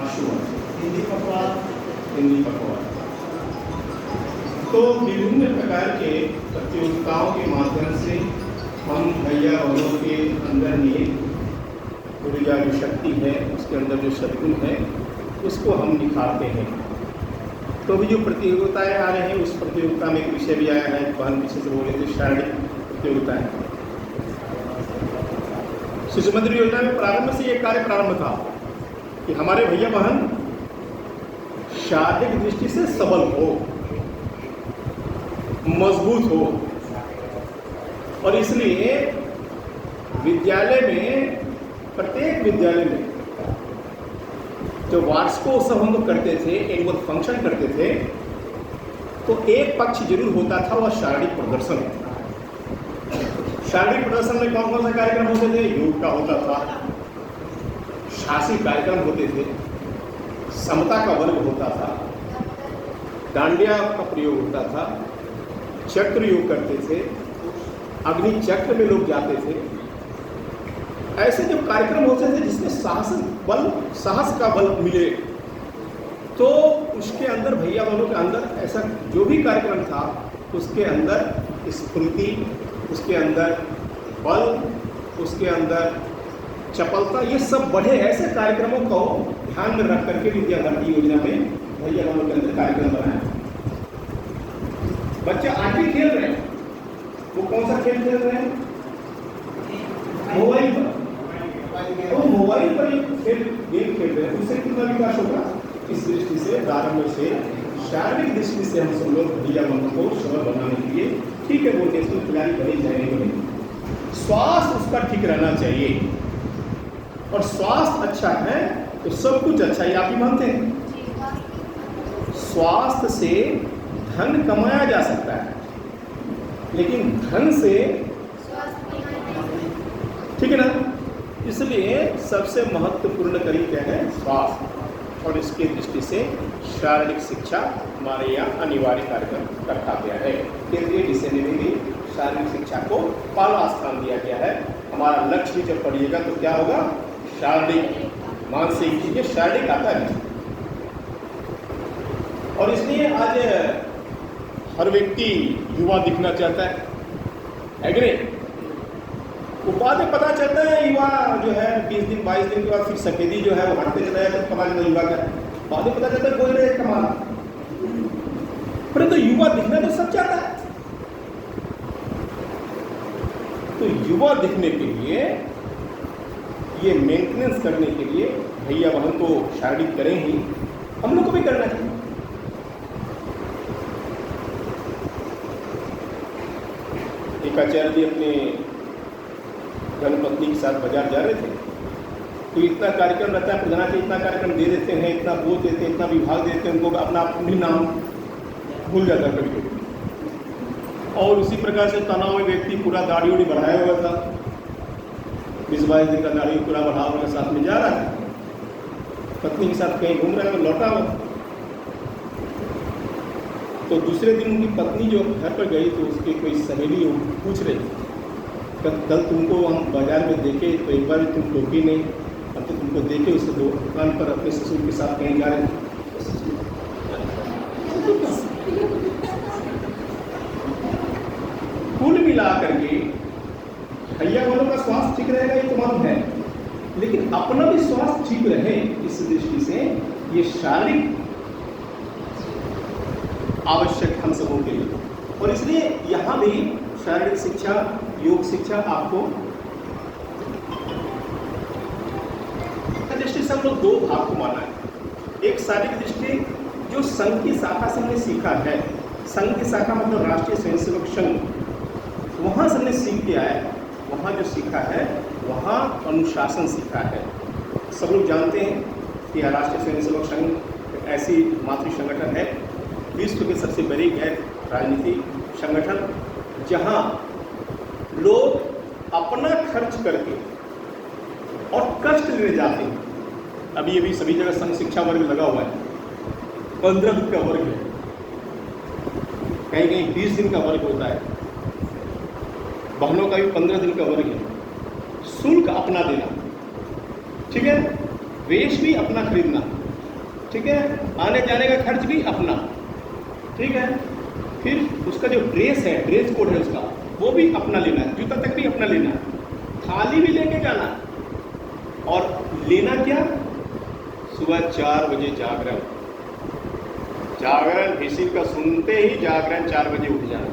पशुवत, हिंदी पखवाड़ा, हिंदी पखवाड़ा। तो विभिन्न प्रकार के प्रतियोगिताओं के माध्यम से हम भैया बहनों के अंदर में ऊर्जा जो शक्ति है, उसके अंदर जो सद्गुण है, उसको हम दिखाते हैं। तो अभी जो प्रतियोगिताएं आ रही हैं, उस प्रतियोगिता में एक विषय भी आया है, बहन विषय से बोले थे, शारीरिक प्रतियोगिताएं। शिशु मंदिर योजना में प्रारंभ से ये कार्य प्रारंभ था कि हमारे भैया बहन शारीरिक दृष्टि से सबल हो, मजबूत हो, और इसलिए विद्यालय में, प्रत्येक विद्यालय में जो वार्षिकोत्सव हम लोग करते थे, एनुअल फंक्शन करते थे, तो एक पक्ष जरूर होता था, वह शारीरिक प्रदर्शन। शारीरिक प्रदर्शन में कौन कौन से कार्यक्रम होते थे? योग का होता था, शासी कार्यक्रम होते थे, समता का वर्ग होता था, डांडिया का प्रयोग होता था, चक्र योग करते थे, अग्नि चक्र में लोग जाते थे। ऐसे जो कार्यक्रम होते थे जिसमें साहस का बल मिले, तो उसके अंदर भैया बहनों के अंदर ऐसा जो भी कार्यक्रम था, उसके अंदर स्फूर्ति, उसके अंदर बल, उसके अंदर चपलता, ये सब बढ़े। ऐसे कार्यक्रमों को ध्यान में रख करके विद्या भारती योजना में भैया बहनों के अंदर कार्यक्रम बनाया। बच्चे आगे खेल रहे हैं, वो कौन सा खेल खेल रहे हैं? मोबाइल पर। तो मोबाइल पर गेम खेल रहे हैं, उससे कितना विकास होगा? इस दृष्टि से प्रारंभ से शारीरिक दृष्टि से हम सब लोग भैया बहनों को सबल बनाने के लिए, ठीक है, वो नेशनल खिलाड़ी बने जाएंगे, स्वास्थ्य उसका ठीक रहना चाहिए, और स्वास्थ्य अच्छा है तो सब कुछ अच्छा है। आप ही मानते हैं? स्वास्थ्य से धन कमाया जा सकता है, लेकिन धन से, ठीक है ना? इसलिए सबसे महत्वपूर्ण करीब क्या है? स्वास्थ्य। और इसके दृष्टि से शारीरिक शिक्षा हमारे यहाँ अनिवार्य कार्यक्रम रखा गया है। केंद्रीय विषय में भी शारीरिक शिक्षा को पहला स्थान दिया गया है। हमारा लक्ष्य भी जब पढ़िएगा तो क्या होगा? शारीरिक, मानसिक, ये शारीरिक आता है। और इसलिए आज हर व्यक्ति युवा दिखना चाहता है कि नहीं? वो बाद में पता चलता है युवा जो है 20 दिन 22 दिन के बाद फिर सफेदी जो है वो हटते चला जाता है, पता चलता युवा का, बाद में पता चलता है कोई नहीं कमाल। परंतु युवा दिखना तो सब चाहता है। तो युवा दिखने के लिए, ये मेंटेनेंस करने के लिए भैया बहन तो शारीरिक करें ही, हम लोग को भी करना चाहिए। एक आचार्य जी अपने धर्मपत्नी के साथ बाजार जा रहे थे, तो इतना कार्यक्रम रहता है, प्रधान के इतना कार्यक्रम दे देते हैं, इतना बोल देते हैं, इतना विभाग देते हैं, उनको अपना भी नाम भूल जाता है कभी कभी। और उसी प्रकार से तनाव में व्यक्ति पूरा दाढ़ी उड़ी बढ़ाया हुआ था, 20-22 दिन का दाढ़ी पूरा बढ़ा हुआ साथ में जा रहा था, पत्नी के साथ कहीं घूम रहा है, लौटा हुआ। तो दूसरे दिन उनकी पत्नी जो घर पर गई तो उसकी कोई सहेली पूछ रही, कल तुमको हम बाजार में देखे तो एक बार तुम टोपी नहीं, अब तो तुमको देखे उस दुकान पर अपने ससुर के साथ कहीं जा रहे। कुल मिला करके भैया वालों का स्वास्थ्य ठीक रहेगा, ये तो मालूम है, लेकिन अपना भी स्वास्थ्य ठीक रहे, इस दृष्टि से ये शारीरिक आवश्यक हम सबों के लिए। और इसलिए यहाँ भी शारीरिक शिक्षा, योग शिक्षा आपको दृष्टि से हम लोग दो भाग को माना है। एक शारीरिक दृष्टि जो संघ की शाखा से हमने सीखा है, संघ की शाखा मतलब राष्ट्रीय स्वयंसेवक संघ, वहाँ से हमने सीख के आए, वहाँ जो सीखा है वहाँ अनुशासन सीखा है। सब लोग जानते हैं कि राष्ट्रीय स्वयंसेवक संघ ऐसी मातृ संगठन है, विश्व के सबसे बड़ी गैर राजनीतिक संगठन, जहाँ लोग अपना खर्च करके और कष्ट लेने जाते हैं। अभी अभी सभी जगह संघ शिक्षा वर्ग लगा हुआ है, 15 दिन का वर्ग है, कहीं कहीं 20 दिन का वर्ग होता है, बहनों का भी 15 दिन का वर्ग है। शुल्क अपना देना, ठीक है, वेश भी अपना खरीदना, ठीक है, आने जाने का खर्च भी अपना, ठीक है। फिर उसका जो ड्रेस है, ड्रेस कोड है उसका, वो भी अपना लेना है, जूता तक भी अपना लेना है, थाली भी लेके जाना है। और लेना क्या, सुबह 4 बजे जागरण, जागरण भिसिल का सुनते ही जागरण 4 बजे उठ जाना,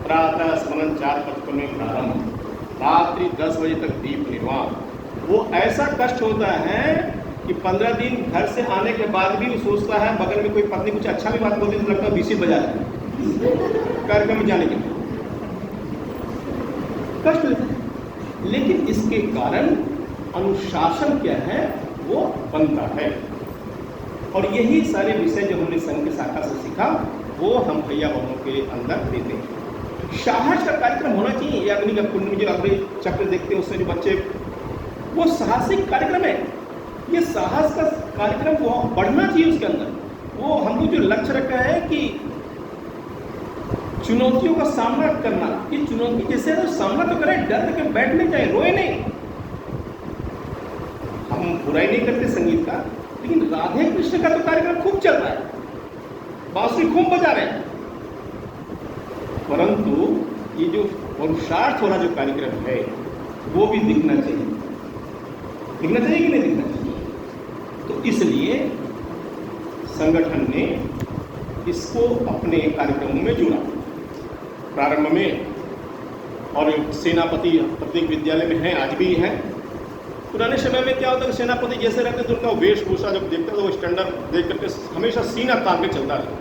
प्रातः स्मरण 4:55 में प्रारंभ, रात्रि 10 बजे तक दीप निर्वाण। वो ऐसा कष्ट होता है कि 15 दिन घर से आने के बाद भी वो सोचता है, बगल में कोई पत्नी कुछ अच्छा भी बात बोलती तो लगता है भिसिल बजा रहे कार्यक्रम में जाने के लिए, कष्ट लेता है। लेकिन इसके कारण अनुशासन क्या है वो बनता है। और यही सारे विषय जो हमने संघ की शाखा से सीखा वो हम भैया बहनों के अंदर देते हैं। साहस का कार्यक्रम होना चाहिए। ये अग्नि का कुंड में जो अग्नि चक्र देखते हैं उससे जो बच्चे, वो साहसिक कार्यक्रम है। ये साहस का कार्यक्रम वो बढ़ना चाहिए उसके अंदर। वो हमको जो लक्ष्य रखा है कि चुनौतियों का सामना करना, ये चुनौती जैसे तो सामना तो करें, डर के बैठ नहीं जाए, रोए नहीं। हम बुराई नहीं करते संगीत का, लेकिन राधे कृष्ण का तो कार्यक्रम खूब चल रहा है, बांसुरी खूब बजा रहे हैं, परंतु ये जो पुरुषार्थ वाला जो कार्यक्रम है वो भी दिखना चाहिए। दिखना चाहिए कि नहीं दिखना चाहिए? तो इसलिए संगठन ने इसको अपने कार्यक्रमों में जोड़ा प्रारंभ में। और सेनापति प्रत्येक विद्यालय में है, आज भी है। पुराने समय में क्या होता है, सेनापति जैसे रहते तो उनका वेशभूषा जब देखता था वो स्टैंडर्ड देख करके हमेशा सीना तान के चलता था।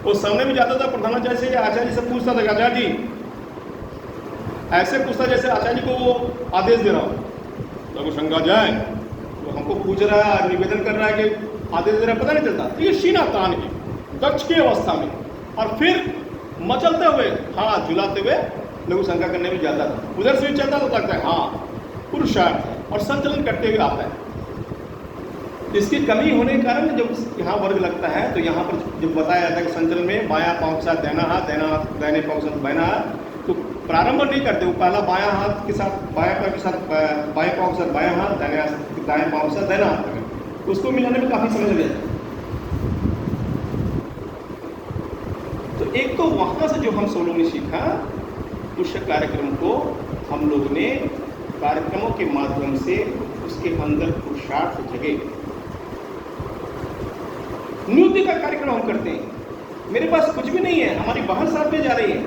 वो सामने में जाता था प्रधानाचार्य से या आचार्य जी से पूछता था, आचार्य जी ऐसे पूछता जैसे आचार्य जी को वो आदेश दे रहा हो। तो शंका जाए तो हमको पूछ रहा है, निवेदन कर रहा है कि आदेश दे रहा है, पता नहीं चलता। तो ये सीना तान के दक्ष की अवस्था में और फिर मचलते हुए हाथ झुलाते हुए लघु शंका करने में जाता था। उधर से भी चलता तो लगता है हाँ पुरुषार्थ है, और संचलन करते हुए आता है। इसकी कमी होने के कारण जब यहाँ वर्ग लगता है तो यहाँ पर जब बताया जाता है कि संचलन में बायां पाँव के साथ दाहिना हाथ, दाहिने पाँव के साथ बायां हाथ, तो प्रारंभ नहीं करते। वो पहला बायां हाथ के साथ बायां पैर के साथ बाएं पाँव के साथ बायां हाथ, दाएं पाँव के साथ दाहिना हाथ करें, उसको मिलाने में काफ़ी समय लग जाता है। तो एक तो वहाँ से जो हम सब लोगों ने सीखा, उस कार्यक्रम को हम लोग ने कार्यक्रमों के माध्यम से उसके अंदर पुरुषार्थ जगे। नृत्य का कार्यक्रम हम करते हैं, मेरे पास कुछ भी नहीं है, हमारी बहन साथ में जा रही है,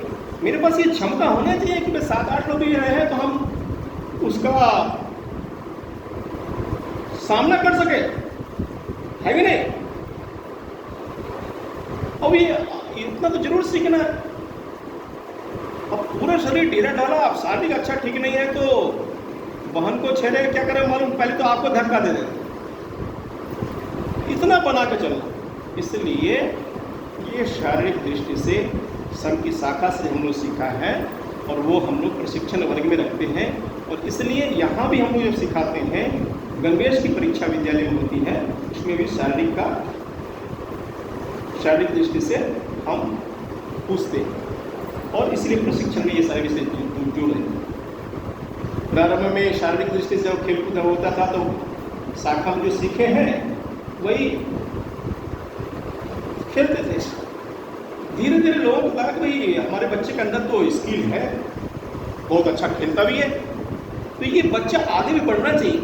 मेरे पास ये क्षमता होना चाहिए कि मैं 7-8 लोग भी रहे हैं तो हम उसका सामना कर सके, है कि नहीं? अब ये इतना तो जरूर सीखना है। अब पूरा शरीर ढीला ढाला, अब शारीरिक अच्छा ठीक नहीं है तो बहन को छेड़े क्या करें मालूम, पहले तो आपको धक्का दे देते, इतना बना के चलना। इसलिए ये शारीरिक दृष्टि से संघ की शाखा से हम लोग सीखा है और वो हम लोग प्रशिक्षण वर्ग में रखते हैं। और इसलिए यहाँ भी हम लोग जब सिखाते हैं, गणवेश की परीक्षा विद्यालय में होती है, उसमें भी शारीरिक दृष्टि से हम पूछते हैं और इसलिए प्रशिक्षण में ये सारे विषय जुड़ रहे हैं। प्रारंभ में शारीरिक दृष्टि से जब खेलकूद होता था तो शाखा में जो सीखे हैं वही खेलते थे। धीरे धीरे लोगों को लगा कि भाई हमारे बच्चे के अंदर तो स्किल है, बहुत अच्छा खेलता भी है, तो ये बच्चा आगे भी बढ़ना चाहिए।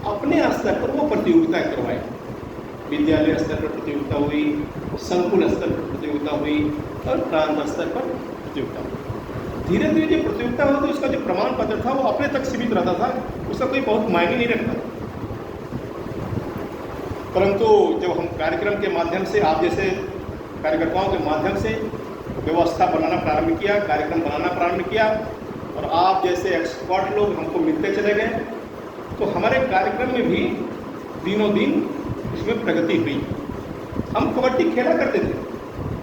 अपने स्तर पर वो प्रतियोगिताएं करवाए, विद्यालय स्तर पर प्रतियोगिता हुई, संकुल स्तर पर प्रतियोगिता हुई और प्रांत स्तर पर प्रतियोगिता हुई। धीरे धीरे जो प्रतियोगिता हुई तो उसका जो प्रमाण पत्र था वो अपने तक सीमित रहता था, उसका कोई बहुत मायने नहीं रखता। परंतु जब हम कार्यक्रम के माध्यम से, आप जैसे कार्यकर्ताओं के माध्यम से व्यवस्था बनाना प्रारंभ किया, कार्यक्रम बनाना प्रारंभ किया और आप जैसे एक्सपर्ट लोग हमको मिलते चले गए, तो हमारे कार्यक्रम में भी दिनों दिन इसमें प्रगति हुई। हम कबड्डी खेला करते थे,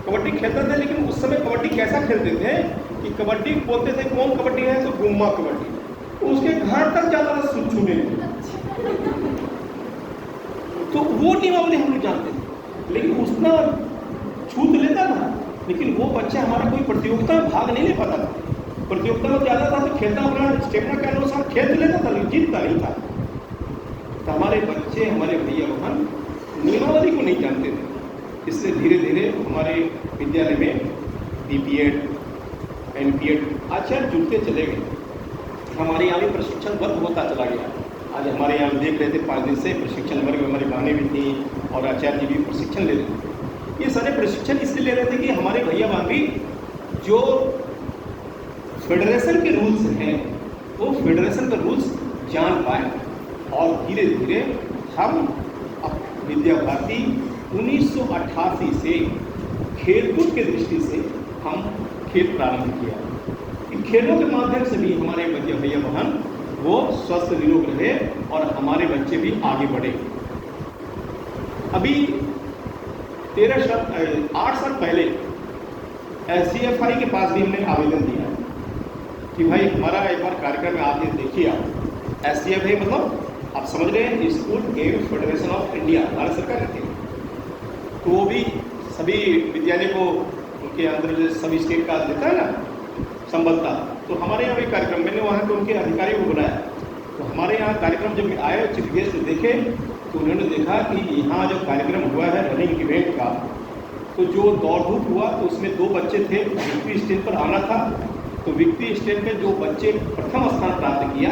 कबड्डी खेलते थे, लेकिन उस समय कबड्डी कैसा खेलते थे कि कबड्डी बोलते थे कौन कबड्डी है, तो गुम्मा कबड्डी, तो उसके घर तक जाता था छूने में, तो वो नियमावली हम लोग जानते थे। लेकिन उसना छूत लेता था, लेकिन वो बच्चा हमारा कोई प्रतियोगिता में भाग नहीं ले पाता था। प्रतियोगिता में ज़्यादा था तो खेलता अपना स्टेमिना के अनुसार खेल लेता था, लेकिन जीतता नहीं था। तो हमारे बच्चे, हमारे भैया बहन नियमावली को नहीं जानते थे। इसलिए धीरे धीरे हमारे विद्यालय में बीपीएड, एनपीएड आचार्य जुड़ते चले गए। हमारे यहाँ भी प्रशिक्षण वर्ग होता चला गया। आज हमारे यहाँ देख रहे थे 5 दिन से प्रशिक्षण वर्ग, हमारी बहनें भी थी और आचार्य जी भी प्रशिक्षण ले रहे थे। ये सारे प्रशिक्षण इसलिए ले रहे थे कि हमारे भैया भाभी जो फेडरेशन के रूल्स हैं वो फेडरेशन के रूल्स जान पाए। और धीरे धीरे हम विद्या भारती 1988 से खेलकूद के दृष्टि से हम खेल प्रारंभ किया। इन खेलों के माध्यम से भी हमारे भैया बहन वो स्वस्थ निरोग रहे और हमारे बच्चे भी आगे बढ़े। अभी 8 साल पहले SCFI के पास भी हमने आवेदन दिया कि भाई हमारा एक बार कार्यक्रम में आप ये देखिए। आप SCFI मतलब आप समझ रहे हैं, school games federation of India, Bharat सरकार की। तो वो भी सभी विद्यालय को उनके अंदर जो सभी स्टेट का देता है ना संबद्धता, तो हमारे यहाँ भी कार्यक्रम, मैंने वहाँ के उनके अधिकारियों को बुलाया। तो हमारे यहाँ कार्यक्रम जब आए चीफ गेस्ट देखे तो उन्होंने देखा कि यहाँ जो कार्यक्रम हुआ है रनिंग इवेंट का, तो जो दौड़ धूप हुआ तो उसमें 2 बच्चे थे, विक्ट्री स्टेज पर आना था। तो विक्ट्री स्टेज पे जो बच्चे प्रथम स्थान प्राप्त किया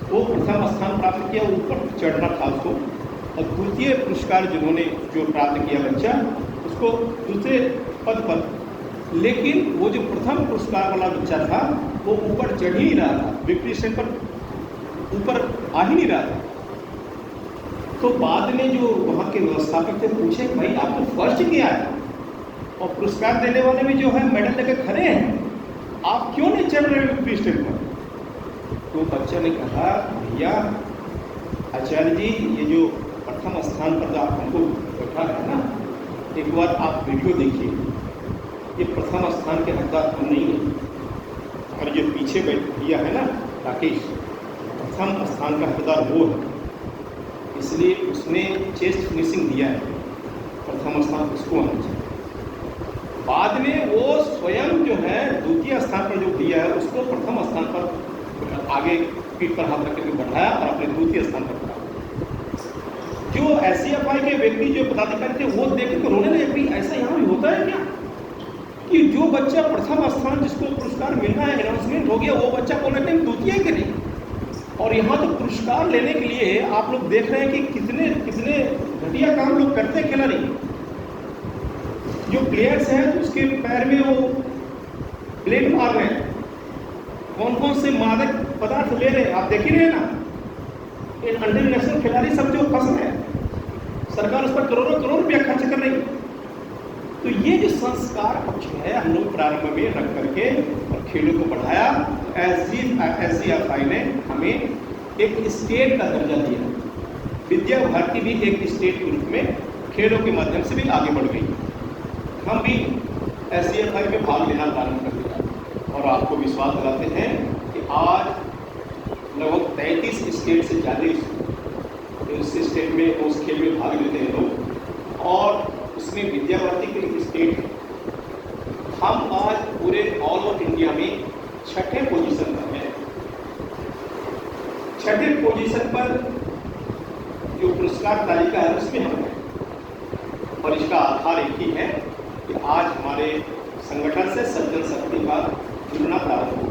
वो प्रथम स्थान प्राप्त किया, ऊपर चढ़ना था उसको। और द्वितीय पुरस्कार जिन्होंने जो प्राप्त किया बच्चा उसको दूसरे पद पर, लेकिन वो जो प्रथम पुरस्कार वाला बच्चा था वो ऊपर चढ़ ही नहीं रहा था, विक्ट्री स्टेज पर ऊपर आ ही नहीं रहा था। तो बाद में जो वहाँ के व्यवस्थापक थे पूछे भाई आपको फर्स्ट किया है और पुरस्कार देने वाले भी जो है मेडल लेकर खड़े हैं, आप क्यों नहीं चढ़ रहे विक्ट्री स्टेज पर? तो बच्चे ने कहा भैया आचार्य जी ये जो प्रथम स्थान पर आप हमको बैठा है ना, एक बार आप वीडियो देखिए, ये प्रथम स्थान के हकदार हम नहीं है। और जो पीछे भैया है ना राकेश, प्रथम स्थान का हकदार वो है, इसलिए उसने चेस्ट फिनिशिंग दिया है, प्रथम स्थान उसको आना चाहिए। बाद में वो स्वयं जो है द्वितीय स्थान पर जो दिया है उसको प्रथम स्थान पर आगे पीठ पर हाथ रख के बढ़ाया और अपने द्वितीय स्थान पर रखा। जो SCFI के व्यक्ति जो पदाधिकारी थे वो देख के रोने लगे, भाई ऐसा यहाँ भी होता है क्या कि जो बच्चा प्रथम स्थान जिसको पुरस्कार मिलना है, अनाउंसमेंट हो गया, वो बच्चा बोल रहे हैं द्वितीय के लिए। और यहाँ तो पुरस्कार लेने के लिए आप लोग देख रहे हैं कि कितने कितने घटिया काम लोग करते हैं खिलाड़ी। जो प्लेयर्स हैं उसके पैर में वो ब्लेड मार रहे हैं, कौन कौन से मादक पदार्थ ले रहे हैं आप देख ही रहे हैं ना। इन अंडर नेशनल खिलाड़ी सब जो फंस रहे हैं, सरकार उस पर करोड़ों करोड़ रुपया खर्च कर रही है। तो ये जो संस्कार पक्ष है हम लोग प्रारंभ में रख करके और खेलों को बढ़ाया। SCFI ने हमें एक स्टेट का दर्जा दिया, विद्या भारती भी एक स्टेट के रूप में खेलों के माध्यम से भी आगे बढ़ गई। हम भी SCFI में भाग लेना प्रारंभ कर दिया और आपको विश्वास दिलाते हैं कि आज लगभग 33 स्टेट से ज़्यादा उस स्टेट में उस खेल में भाग लेते हैं लोग, और उसमें विद्या भारती की एक स्टेट है। हम आज पूरे ऑल ओवर इंडिया में 6ठे पोजीशन पर हैं। 6ठे पोजीशन पर जो पुरस्कार तालिका है उसमें हम हैं। और इसका आधार एक ही है कि आज हमारे संगठन से सज्जन शक्ति का जुड़ना प्रारंभ